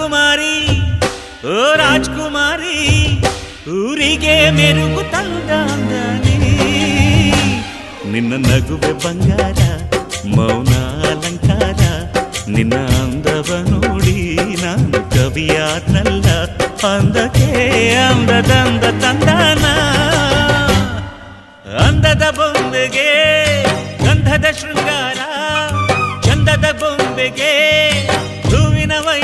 ಕುಮಾರಿ ಓ ರಾಜ್ಕುಮಾರಿ ಊರಿಗೆ ಮೆರುಗು ತಂದಾನಿ ನಿನ್ನ ನಗುವೆ ಬಂಗಾರ ಮೌನ ಅಲಂಕಾರ ನಿನ್ನ ಅಂದವ ನೋಡಿ ನಾನು ಕವಿಯಾದ್ನಲ್ಲ ಅಂದಕ್ಕೆ ಅಂದದಂದ ತಂದಾನ ಅಂದದ ಬೊಂಬೆಗೆ ಗಂಧದ ಶೃಂಗಾರ ಚಂದದ ಬೊಂಬೆಗೆ ಹೂವಿನ ವೈ